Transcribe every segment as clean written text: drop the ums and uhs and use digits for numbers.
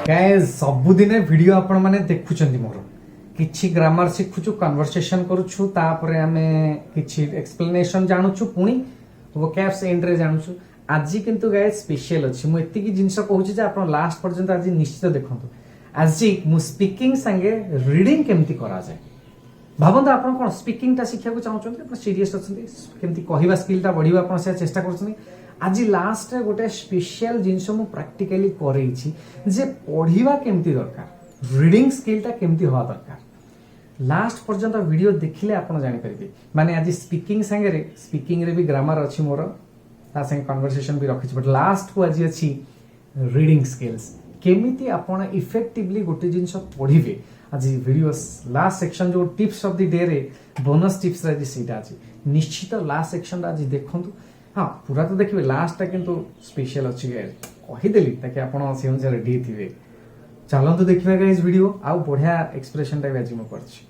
Guys सबुदिन video आपण माने देखुचंती मोर किछि ग्रामर शिखुछु कन्वर्सेशन करूछु तापरे आमे किछि एक्सप्लेनेशन जानूछु पुनी वोकैब्स एंड रे जानूछु आज किंतु गाइस स्पेशल अछि मु एति की जिंस कहूछि जे आपण लास्ट पर्यंत आज निश्चित देखंतु आज मु स्पीकिंग संगे रीडिंग केमति करा जाय भाबंत आपण कोन स्पीकिंग ता शिक्षा को चाहउछन आपण सीरियस अछन केमति कहिबा स्किल ता बढ़िबा आपण से चेष्टा करछन आज लास्ट रे गोटे स्पेशल जिंस मु प्रैक्टिकली करैछि जे पढ़िबा केमति दरकार रीडिंग स्किल ता केमति होवा दरकार लास्ट पर्यंत वीडियो देखिले आपण जानि परिबे माने आज स्पीकिंग रे भी ग्रामर अछि मोर ता संगे कन्वर्सेशन भी रखिछ बट लास्ट को आज अछि रीडिंग स्किल्स केमिति आपण इफेक्टिवली गोटे जिंस पढ़िबे आज वीडियो लास्ट सेक्शन जो टिप्स ऑफ द डे रे बोनस टिप्स रे सीटा अछि निश्चित लास्ट सेक्शन आज देखंतु हाँ पूरा तो देखिए लास्ट टा किंतु स्पेशल अछि कहि देली ताकि आपण से अनुसार रेडी थिबे चलंतु देखिबा गाइस वीडियो आ बढ़िया एक्सप्रेशन टा आज म करछि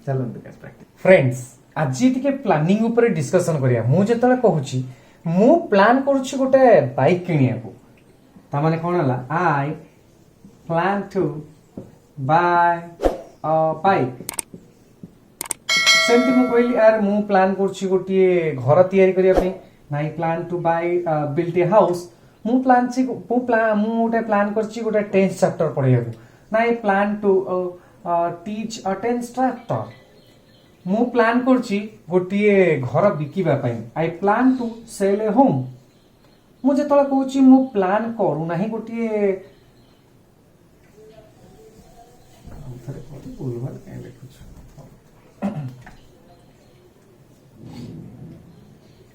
चलंतु गाइस प्रैक्टिस फ्रेंड्स आज टिके प्लानिंग ऊपर डिस्कशन करिया मु जेतले कहूछि मु प्लान करछि गोटे बाइक किनिया को ता माने कोन हला I plan to buy a bike सेमति मु कहली यार मु प्लान करछि गोटे घर तयारी करिया पे I plan to buy build a house मु गोटे प्लान करछि गोटे 10th चैप्टर पढिया को ना I plan to teach a 10th chapter मु प्लान करछि गोटे घर बिकिबा पई I plan to sell a home मु जेतला कहूछि मु प्लान करू नाही गोटे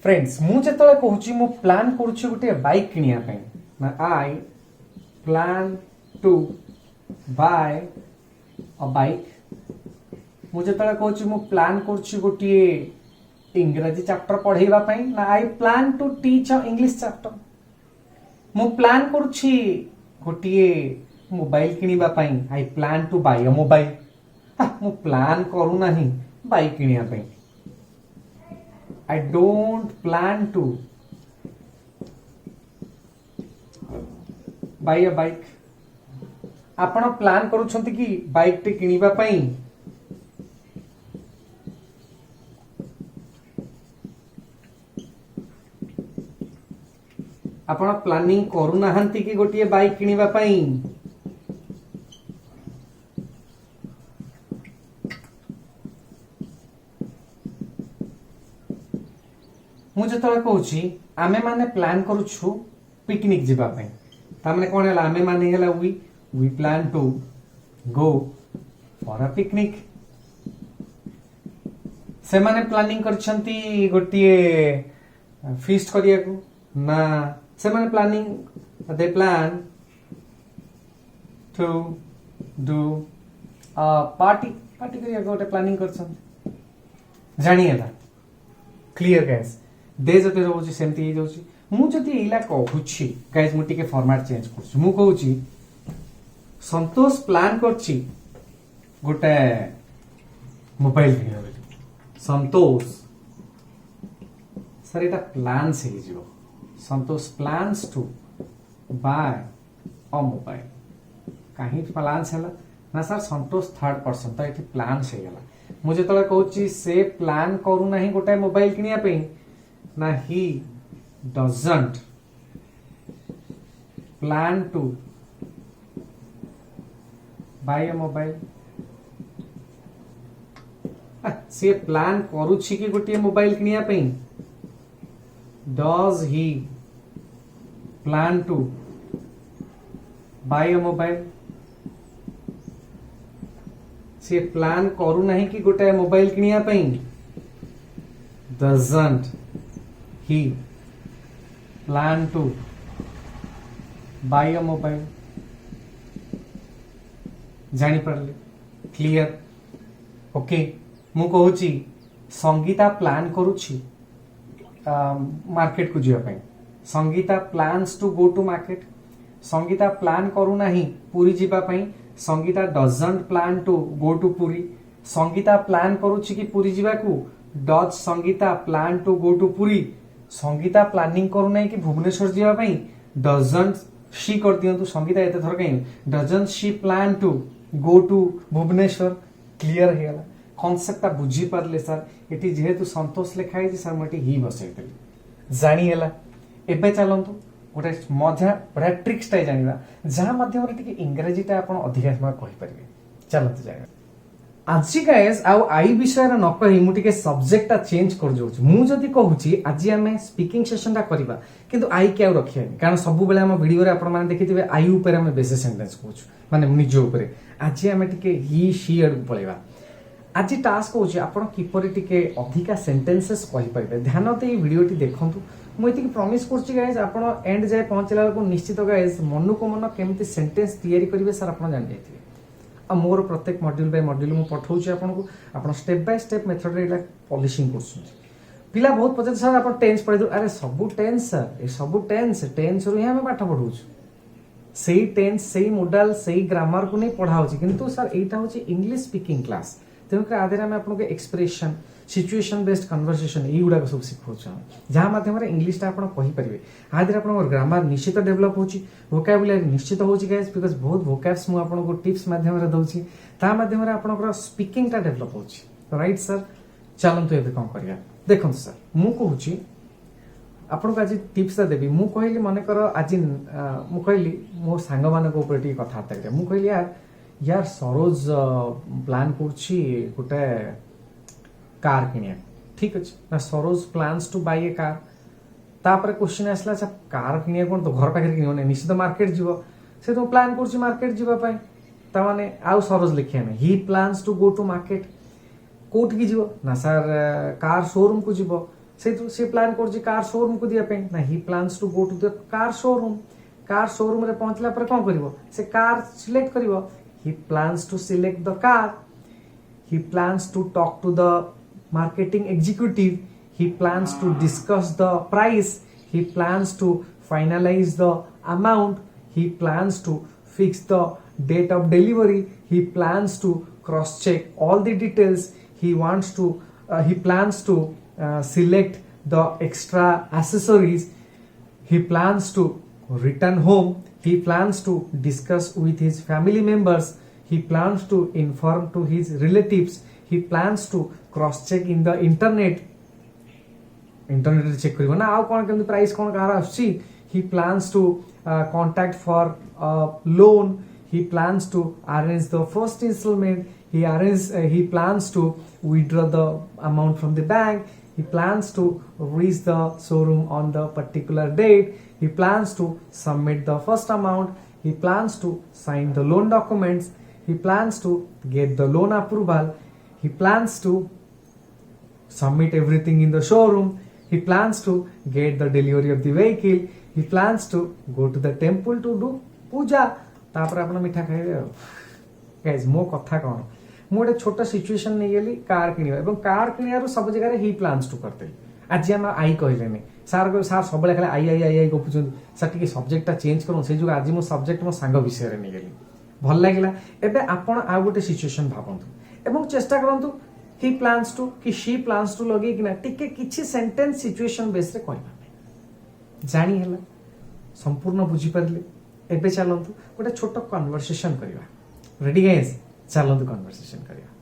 फ्रेंड्स मु जेतले कहूछि मु प्लान करूछि गोटे बाइक किनिया पई ना I plan to buy a bike मु जेतले कहूछि मु प्लान करूछि गोटे इंग्रजी चैप्टर पढैबा पई ना I plan to teach a English chapter मु प्लान करूछि गोटे मोबाइल किनिबा पई I plan to buy a mobile मु प्लान करू नाही बाइक किनिया पई I don't plan to buy a bike आपण प्लान करूछंती कि बाइक टे किनिबा पई आपण प्लानिंग करू नाहंती कि गोटिए बाइक किनिबा पई मु जेतला कहूछि आमे माने प्लान करूछु पिकनिक जिबा पई ता माने कोन हला आमे माने हला we plan to go for a picnic से माने प्लानिंग करछंती गोटिए फीस्ट करिया को ना से माने planning they plan to do a party करिया गोटे प्लानिंग करछंती जानिएला क्लियर गाइस दे जते रोज सेमती ही जाउची मु जति इला कहूची गाइस मु टिके फॉर्मेट चेंज करछु मु कहूची संतोष प्लान करछि गोटे मोबाइल किनियो संतोष सर एटा प्लान से ही जीवो Santosh plans to buy a mobile काहे प्लान छला ना सर संतोष थर्ड पर्सन त एठी प्लान से गेला मु जेतला कहूची से प्लान करू नाही गोटे मोबाइल किनिया पे ना he doesn't plan to buy a mobile से प्लान करूछि कि गोटे मोबाइल किनिया पे does he plan to buy a mobile से प्लान करू नाही कि गोटे मोबाइल किनिया पे doesn't he plan to buy a mobile जानी पड़ले क्लियर ओके मु कहूची संगीता प्लान करूची मार्केट को जिया पई Sangeeta plans to go to market Sangeeta plan करू नाही पुरी जिबा पई Sangeeta doesn't plan to go to Puri Sangeeta plan करूची कि पुरी जिबा को does Sangeeta plan to go to Puri Sangeeta planning करू नाही कि भुवनेश्वर जिबा पई डजंट शी कर दियंतु संगीता एते थर कहीं doesn't she plan to go to Bhubaneswar clear हे गला कांसेप्ट बुझी पारले सर एटी जेहेतु संतोष लिखा है सर मटी ही बसैतली जानी हैला एबे चलंतु गोटे मजा बड़ा ट्रिक्स टाइ जानिबा जहां माध्यम रे टिके इंग्रजी टा आपण अधिक समय कहि परिबे चलंतु जाय आज गाइस आउ आई विषय न कहि मु टिके सब्जेक्ट टा चेंज कर जोछ मु जदी कहूची आज हमें स्पीकिंग सेशन टा करबा किंतु आई के रखियानी कारण सब बेले हम वीडियो रे आपण माने देखिथिबे आई ऊपर हम बेसिक सेंटेंस कहूछ माने निज ऊपर आज हमें टिके ही शी अड पळेबा आज टास्क होची आपण किपरि टिके अधिका सेंटेंसेस कहि परिबे ध्यान दे वीडियो टी देखंतु मु एतिक प्रॉमिस करछि गाइस आपण एंड जाय पहुंचला को निश्चित गाइस मनु को मन केमति सेंटेंस तयारी करिवे सर आपण जान जायथिबे आ मोर प्रत्येक मॉड्यूल बाय मॉड्यूल मु पठाउछि आपण को आपण स्टेप बाय स्टेप मेथड रे इला पॉलिशिंग करछु पिला बहुत पछे सर आपण टेंस पढि दो अरे सब टेंस सर ए सब टेंस रो ही हम पाठ पढौछु सेही टेंस सेही मॉडल सेही ग्रामर को नहीं पढाउछि किंतु सर एटा होछि इंग्लिश स्पीकिंग क्लास तेणुक आधे आम आपको एक्सप्रेशन सिचुएशन बेस्ड कन्वर्सेशन युवा सब शिखा जहाँ मध्यम इंग्लिश टा आपरे आधे आप ग्रामर निश्चित डेभलप होची वोकाबुलरी निश्चित होची गाइस बिकॉज बहुत वोकाब्स मु आपको टिप्स माध्यम दउची ता माध्यम आपनकर स्पीकिंग टा डेभलप होची राइट सर चलंतु एबे कोन करिया देखन सर मु कहूची आपनको आज टिप्स देबी मु कहली माने कर आज मु कहली मो सांग मानको ऊपर टी कथा करिया मु कहली यार सरोज प्लान करछि गोटे कार किनिया ठीक अछि ना Saroj plans to buy a car तापर क्वेश्चन आसला अच्छा कार किनिया कोन तो घर पाखर किनियो नै निश्चित मार्केट जीवो से तो प्लान करछि मार्केट जीवा पय ता माने आउ सरोज लिखिया नै he plans to go to market कोट की जीवो ना सर कार शोरूम को जीवो से तो से प्लान करछि कार शोरूम को दिया पय ना he plans to go to the car showroom रे पहुंचला पर कोन करिवो से कार सिलेक्ट करिवो he plans to select the car he plans to talk to the marketing executive he plans to discuss the price he plans to finalize the amount he plans to fix the date of delivery he plans to cross check all the details he plans to select the extra accessories he plans to return home he plans to discuss with his family members he plans to inform to his relatives he plans to cross check in the internet रे check करिवो ना आ कोन केमि price कोन car आछि he plans to contact for a loan he plans to arrange the first installment he plans to withdraw the amount from the bank he plans to reach the showroom on the particular date he plans to submit the first amount he plans to sign the loan documents he plans to get the loan approval he plans to submit everything in the showroom he plans to get the delivery of the vehicle he plans to go to the temple to do puja तापर आपण मिठा खाइबे guys मो कथा कोन मो गोटे छोटा situation नहीं गेली कार किनिबा एवं कार किनियारो सब जगह रे ही प्लान्स टू करते आज हम आई कहलेनी सर सब बेले खाली आई आई आई आई गपुछन सर टिके सब्जेक्ट चेंज करूँ से जो आज मो सब्जेक्ट मो सांग विषय रे नहीं गेली भल लागिला एबे आपण आ गोटे सिचुएशन भाबंतु एवं चेष्टा करंतु ही प्लान्स टू कि शी प्लान्स टू लगे कि ना टिके किछि सेंटेंस सिचुएशन बेस रे कहबा जानी हैला संपूर्ण बुझी परले एबे चलंतु गोटे छोटो कन्वर्सेशन करिवा रेडी गाइस चलंतु कन्वर्सेशन करिवा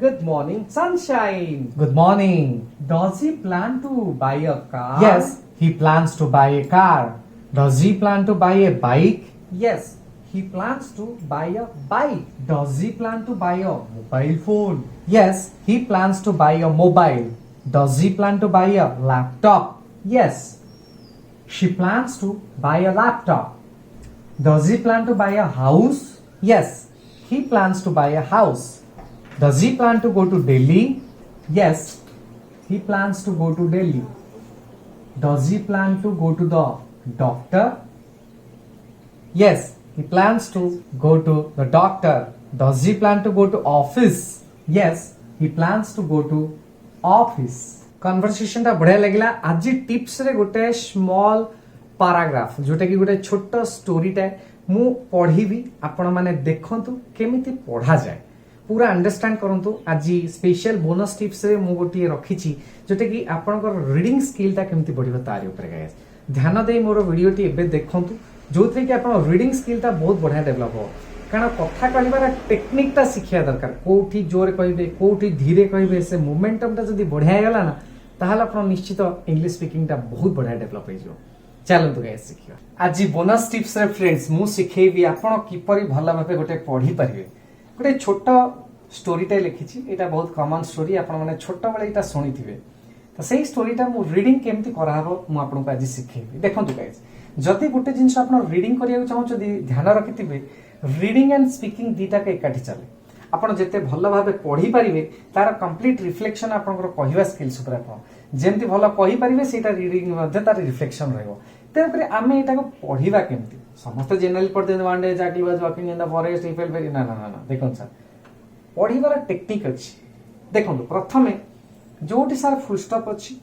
Good morning, sunshine. Good morning. Does he plan to buy a car? Yes, he plans to buy a car. Does he plan to buy a bike? Yes, he plans to buy a bike. Does he plan to buy a mobile phone? Yes, he plans to buy a mobile. Does he plan to buy a laptop? Yes, she plans to buy a laptop. Does he plan to buy a house? Yes, he plans to buy a house. Does he plan to go to Delhi? Yes, he plans to go to Delhi. Does he plan to go to the doctor? Yes, he plans to go to the doctor. Does he plan to go to office? Yes, he plans to go to office. Conversation टा बढ़िया लगिला आज tips रे गोटे small paragraph जोटा कि गोटे छोट story टा मु पढ़ीबी आपण माने देखंतु केमिति पढ़ा जाय पूरा अंडरस्टैंड करंतु आज स्पेशल बोनस टिप्स रे मु गोटी रखिछि जोटा कि आपनकर रीडिंग स्किल ता केमिति बढ़िबो तारि ऊपर गाइस ध्यान देई मोर वीडियो टी एबे देखंतु जो थी कि अपन रीडिंग स्किल ता बहुत बढ़िया डेवलप हो कारण कथा कहबार टेक्निक ता शिखिया दरकार कोठी जोर कहबे कोठी धीरे कहबे से मोमेंटम ता जदी बढ़िया गला ना ताहले अपन निश्चित इंग्लिश स्पीकिंग ता बहुत बढ़िया डेवलप हो जो चलतु गाइस शिखिया आज बोनस टिप्स रे फ्रेंड्स मु शिखेबी आपण किपरि भला भाबे गोटे पढ़ी परिबे गोटे छोट स्टोरीटा लिखिछि एटा बहुत कॉमन स्टोरी आपण माने छोट बेले एटा सुनिथिबे तो सेही स्टोरीटा मु रीडिंग केमती कराहबो मु आपण को आज शिखेबी देखंतु गाइस जदि गोटे जिंस आपण रीडिंग करिया चाहू जदि ध्यान रखिथिबे रीडिंग एंड स्पीकिंग दीटा के एकाठी चले आपण जेते भल भाबे पढ़ी परिबे तार कंप्लीट रिफ्लेक्शन आपनकर कहवा स्किल्स ऊपर आपण जेमती भल कहि परिबे सेटा रीडिंग मध्ये तार रिफ्लेक्शन रहइबो तेरे आमे एटा को पढ़िबा केमती समस्त जनरल पढ़ते one day jackal was walking in the forest he felt very ना ना ना देखो सर पढ़िबार टेक्निक अछि देखो प्रथमे जोटी सार फुल स्टॉप अछि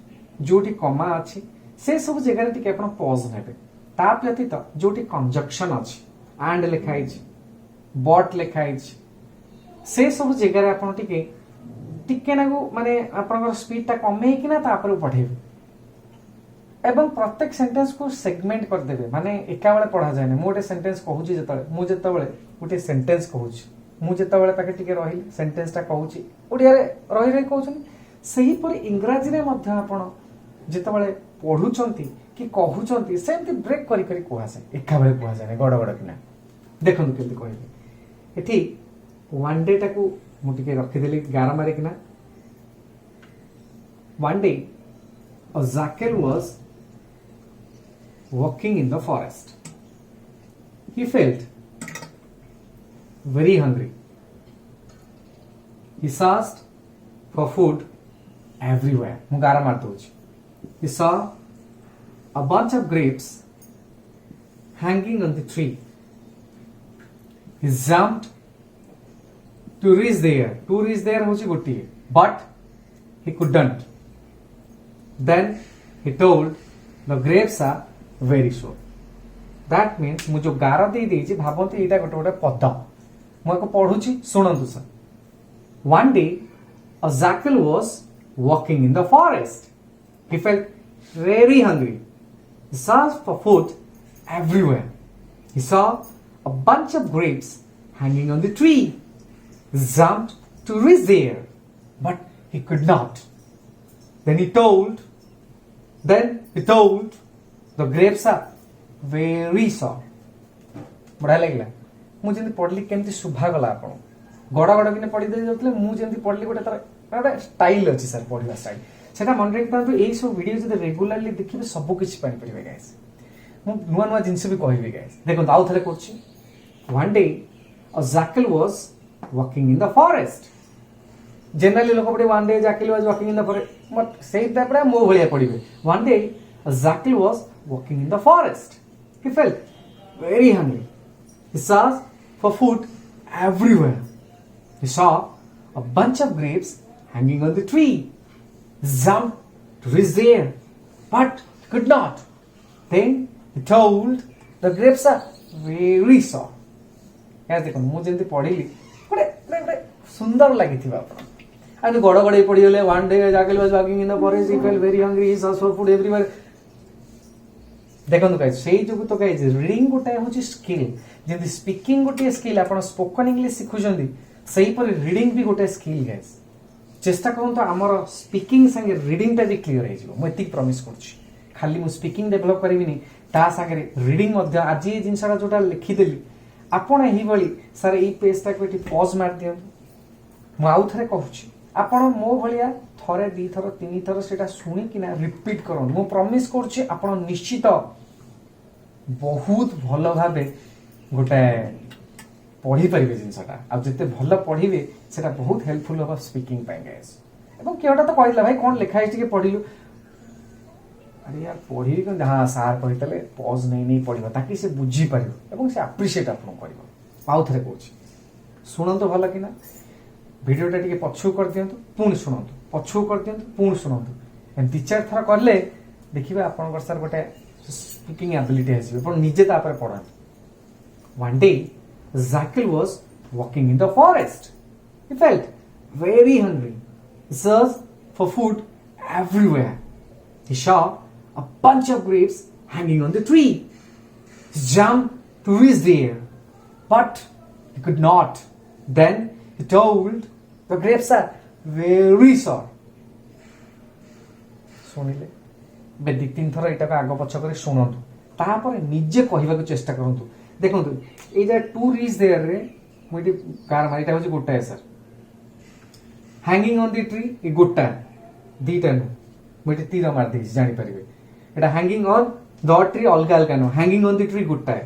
जोटी कॉमा अछि से सब जगह टिके आपण पॉज नेबे ता व्यतीत जोटी कंजक्शन अछि एंड लिखाइ अछि बट लिखाइ अछि से सब जगह आपण टिके टिके नागु माने आपनकर स्पीड ता कमे कि ना तापर पढ़ेबे एवं प्रत्येक सेंटेंस को सेगमेंट कर देबे माने एका बेले पढ़ा जाय नै मोटे सेंटेंस कहूची जतबे गोटे सेंटेंस कहूची मु जतबे पाके टिके रही सेंटेंस ता कहूची ओडिया रे रही कहउछन सही परि इंग्रजी रे मध्य आपण जतबे पढुचंती कि कहउचंती सेमती ब्रेक करी करी कहआ से एका बेले कहआ जाय नै गड गड किना देखन केमती कहबे एठी वन डे टाकू मु टिके रखि देली गारा मारे किना one day a jackal was walking in the forest. He felt very hungry. He searched for food everywhere. Mugara martuji. He saw a bunch of grapes hanging on the tree. He jumped to reach there. To reach there hochi gotiye. But he couldn't. Then he told the grapes are very sure. That means मु जो गारा दे देछि भाबंती एटा गोटे गोटे पद मु एको पढुछि सुनंतु sir. One day a jackal was walking in the forest. He felt very hungry. He searched for food everywhere. He saw a bunch of grapes hanging on the tree. He jumped to reach there, but he could not. Then he told the grapes are very sour. बढ़िया लगला मु जेंति पढ़ली केमति सुभा गला आपण गड़ गड़ किने पढ़ी दे जाउतले मु जेंति पढ़ली गोटे तर गोटे स्टाइल अछि सर पढ़िबा स्टाइल सेटा मन रे तांतु एई सब वीडियो जदि रेगुलरली देखिबे सब किछि पानी पड़िबे गाइस मु नुवा नुवा जिंस भी कहबे गाइस देखो आउ थले करछि one day a jackal was walking in the forest generally लोक पड़े one day jackal was walking in the forest but same type रे मो भलिया पड़िबे one day a jackal was walking in the forest he felt very hungry he searched for food everywhere he saw a bunch of grapes hanging on the tree he jumped to reach there but he could not then he told the grapes are very sour यार देखो मु जेंति पढिली गोटे गोटे सुंदर लागिथिबा आपण आ गड़ गड़ पड़ी गले one day jackal was walking in the forest he felt very hungry he search for food everywhere देखो गाइस सेही जोगु तो गाइस रीडिंग गोटे होची स्किल जेंति स्पीकिंग गोटे स्किल आपण स्पोकन इंग्लिश सिखुचंदी सही पर रीडिंग भी गोटे स्किल गाइस चेष्टा करन तो हमर स्पीकिंग संगे रीडिंग टा भी क्लियर हे जिवो म एतिक प्रॉमिस करछि खाली मु स्पीकिंग डेवलप करबिनी ता संगे रीडिंग मध्ये आज ये जिंसटा जोटा लिखि देली आपण एही बळी सर एई पेज टा कोठी पॉज मार दियौ म आउ थरे कहूछि आपण मो भलिया थरे दी थर तीन थर सेटा सुनी किना रिपीट करन मु प्रॉमिस करछि आपण निश्चित बहुत भलो भाबे गोटे पढ़ी परिबे जिंसटा आ जते भलो पढ़िबे सेटा बहुत हेल्पफुल होबा स्पीकिंग पाइ गाइस एवं केवटा तो कहला भाई कोन लिखा है के पढ़िलु अरे यार पढ़ी कि हां सार कहितले पॉज नहीं पढ़िबा ताकि से बुझी परिबो एवं से अप्रिशिएट आपन करबो आउ थरे कहूछि सुनंतो भलो किना वीडियोटा टिके पछु कर दियंतु पुणी सुनंतु पछु कर दियंतु पुणी सुनंतु एम 3-4 थर करले देखिबा आपन सर गोटे स्पीकिंग एबिलिटी आसीबे पण निजे तापर पढान one day jackal was walking in the forest he felt very hungry he searched for food everywhere he saw a bunch of grapes hanging on the tree jumped to reach there, but he could not. Then he told, the grapes are very sour. ଶୁଣିଲେ ବେ ଦି ତିନି ଥର ଏଇଟାକୁ ଆଗ ପଛ କରି ଶୁଣନ୍ତୁ, ତାପରେ ନିଜେ କହିବାକୁ ଚେଷ୍ଟା କରନ୍ତୁ। ଦେଖନ୍ତୁ ଏଇଟା ଟୁ ରିଚ୍ ଦେୟାର ରେ ମୁଁ ଏଠି କାର ଏଇଟା ହଉଛି ଗୋଟାଏ sir, hanging on the tree ଏ ଗୋଟା ଦିଟା ନୁହଁ, ମୁଁ ଏଠି ତୀର ମାରି ଦେଇଛି ଜାଣିପାରିବେ। ଏଟା ହ୍ୟାଙ୍ଗିଂ ଅନ୍ ଦ ଟ୍ରି ଅଲଗା ଅଲଗା ନୁହଁ, ହ୍ୟାଙ୍ଗିଂ ଅନ୍ ଦି ଟ୍ରି ଗୋଟାଏ,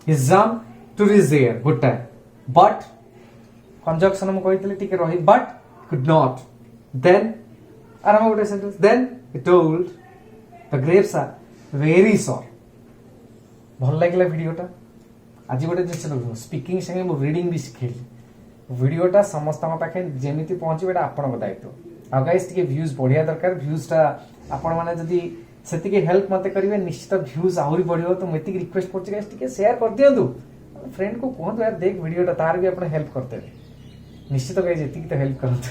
ହି ଜମ୍ପ ଟୁ ରିଚ୍ ଦେୟାର ଗୋଟାଏ, ବଟ୍ କଞ୍ଜକ୍ସନ ମୁଁ କହିଥିଲି ଟିକେ ରହି, ବଟ୍ କୁଡ୍ ନଟ୍। ଦେନ୍ ଆରମ୍ଭ ଗୋଟେ sentence, then he told the grapes are very sour। ଭଲ ଲାଗିଲା ଭିଡ଼ିଓଟା। ଆଜି ଗୋଟେ ଜିନିଷ ଦେଖନ୍ତୁ, ସ୍ପିକିଂ ସାଙ୍ଗେ ମୁଁ ରିଡିଂ ବି ଶିଖେଇଲି। ଭିଡ଼ିଓଟା ସମସ୍ତଙ୍କ ପାଖେ ଯେମିତି ପହଞ୍ଚିବ ଏଇଟା ଆପଣଙ୍କ ଦାୟିତ୍ୱ। ଆଉ ଗାଇସ୍ ଟିକେ ଭ୍ୟୁଜ୍ ବଢ଼ିବା ଦରକାର। ଭ୍ୟୁଜ୍ଟା ଆପଣମାନେ ଯଦି ସେତିକି ହେଲ୍ପ ମୋତେ କରିବେ ନିଶ୍ଚିତ ଭ୍ୟୁଜ୍ ଆହୁରି ବଢ଼ିବ। ତ ମୁଁ ଏତିକି ରିକ୍ୱେଷ୍ଟ କରୁଛି ଗାଇସ୍ ଟିକେ ସେୟାର କରିଦିଅନ୍ତୁ, ଫ୍ରେଣ୍ଡକୁ କୁହନ୍ତୁ ୟାର ଦେଖ ଭିଡ଼ିଓଟା, ତାର ବି ଆପଣ ହେଲ୍ପ କରିଦେବେ। ନିଶ୍ଚିତ ଗାଇସ୍ ଏତିକି ତ ହେଲ୍ପ କରନ୍ତୁ।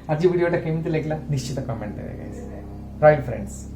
ଆଜି ଭିଡ଼ିଓଟା କେମିତି ଲାଗିଲା ନିଶ୍ଚିତ କମେଣ୍ଟ ଦେବେ ଗାଇସ୍। Right friends.